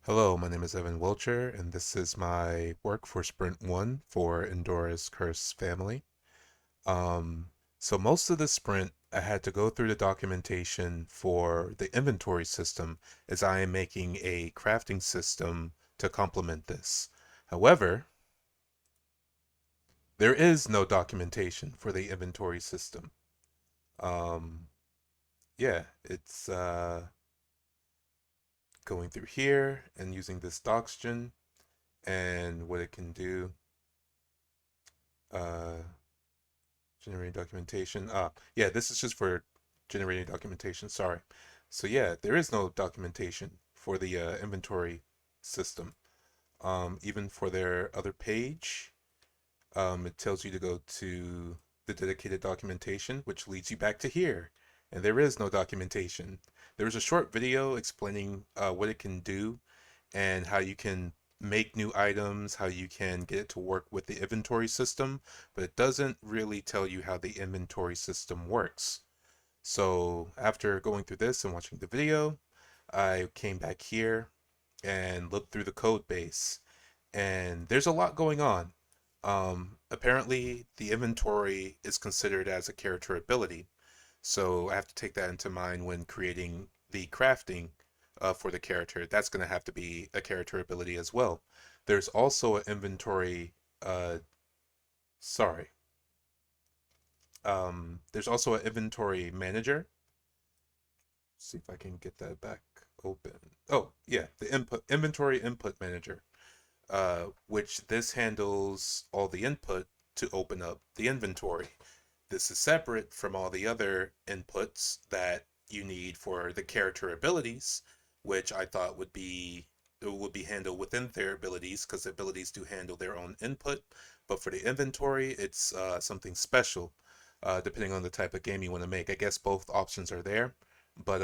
Hello, my name is Evan Wilcher, and this is my work for Sprint 1 for Endora's Curse family. So most of the sprint, I had to go through the documentation for the inventory system as I am making a crafting system to complement this. However, there is no documentation for the inventory system. Um, yeah, it's going through here and using this doxgen and what it can do. Uh, Generating documentation. Yeah, this is just for generating documentation. Sorry. So yeah, there is no documentation for the inventory system. Even for their other page, it tells you to go to the dedicated documentation, which leads you back to here. And there is no documentation. There is a short video explaining what it can do and how you can make new items, how you can get it to work with the inventory system, but it doesn't really tell you how the inventory system works. So after going through this and watching the video, I came back here and looked through the code base, and there's a lot going on. Apparently, the inventory is considered as a character ability, so I have to take that into mind when creating the crafting for the character. That's going to have to be a character ability as well. There's also an inventory. Sorry. There's also an inventory manager. See if I can get that back open. Oh yeah, the inventory input manager, which this handles all the input to open up the inventory. This is separate from all the other inputs that you need for the character abilities, which I thought would be handled within their abilities because the abilities do handle their own input. But for the inventory, it's something special, depending on the type of game you want to make. I guess both options are there, but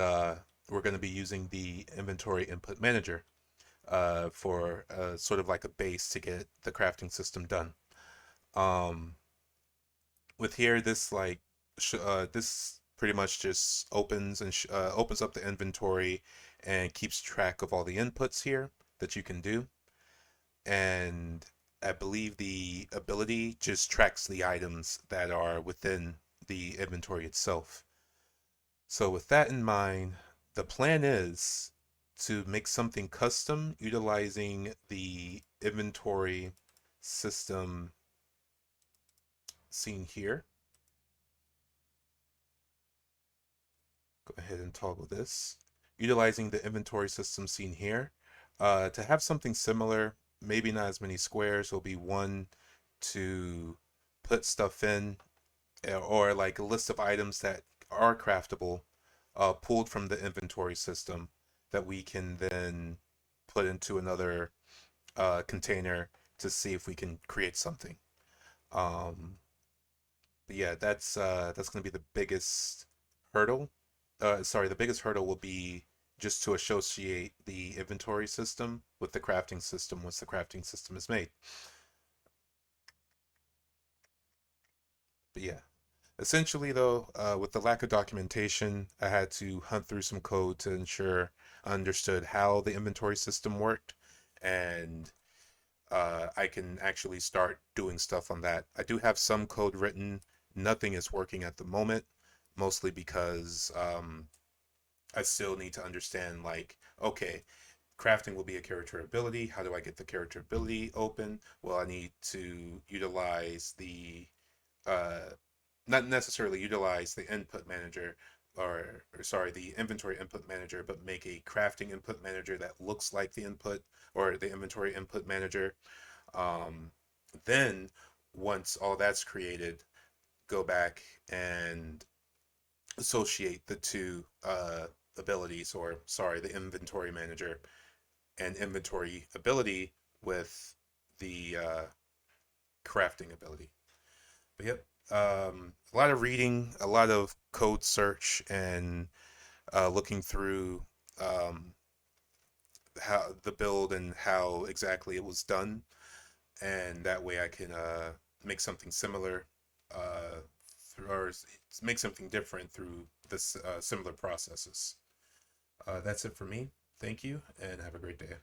we're going to be using the inventory input manager for sort of like a base to get the crafting system done. Um, with here, this pretty much just opens up the inventory and keeps track of all the inputs here that you can do. And I believe the ability just tracks the items that are within the inventory itself. So with that in mind, the plan is to make something custom utilizing the inventory system seen here. Go ahead and toggle this. Utilizing the inventory system seen here. To have something similar, maybe not as many squares, will be one to put stuff in, or like a list of items that are craftable, pulled from the inventory system that we can then put into another container to see if we can create something. Um, but yeah, that's going to be the biggest hurdle. Sorry, the biggest hurdle will be just to associate the inventory system with the crafting system once the crafting system is made. But yeah, essentially though, with the lack of documentation, I had to hunt through some code to ensure I understood how the inventory system worked, and I can actually start doing stuff on that. I do have some code written. Nothing is working at the moment, mostly because I still need to understand, like, okay, crafting will be a character ability. How do I get the character ability open? Well, I need to utilize the uh, not necessarily utilize the input manager, or sorry, the inventory input manager, but make a crafting input manager that looks like the input or the inventory input manager. Um, then once all that's created, go back and associate the two abilities, or sorry, the inventory manager and inventory ability with the crafting ability. But yep, a lot of reading, a lot of code search, and looking through um, how the build and how exactly it was done, and that way I can make something similar, or make something different through this similar processes. That's it for me. Thank you, and have a great day.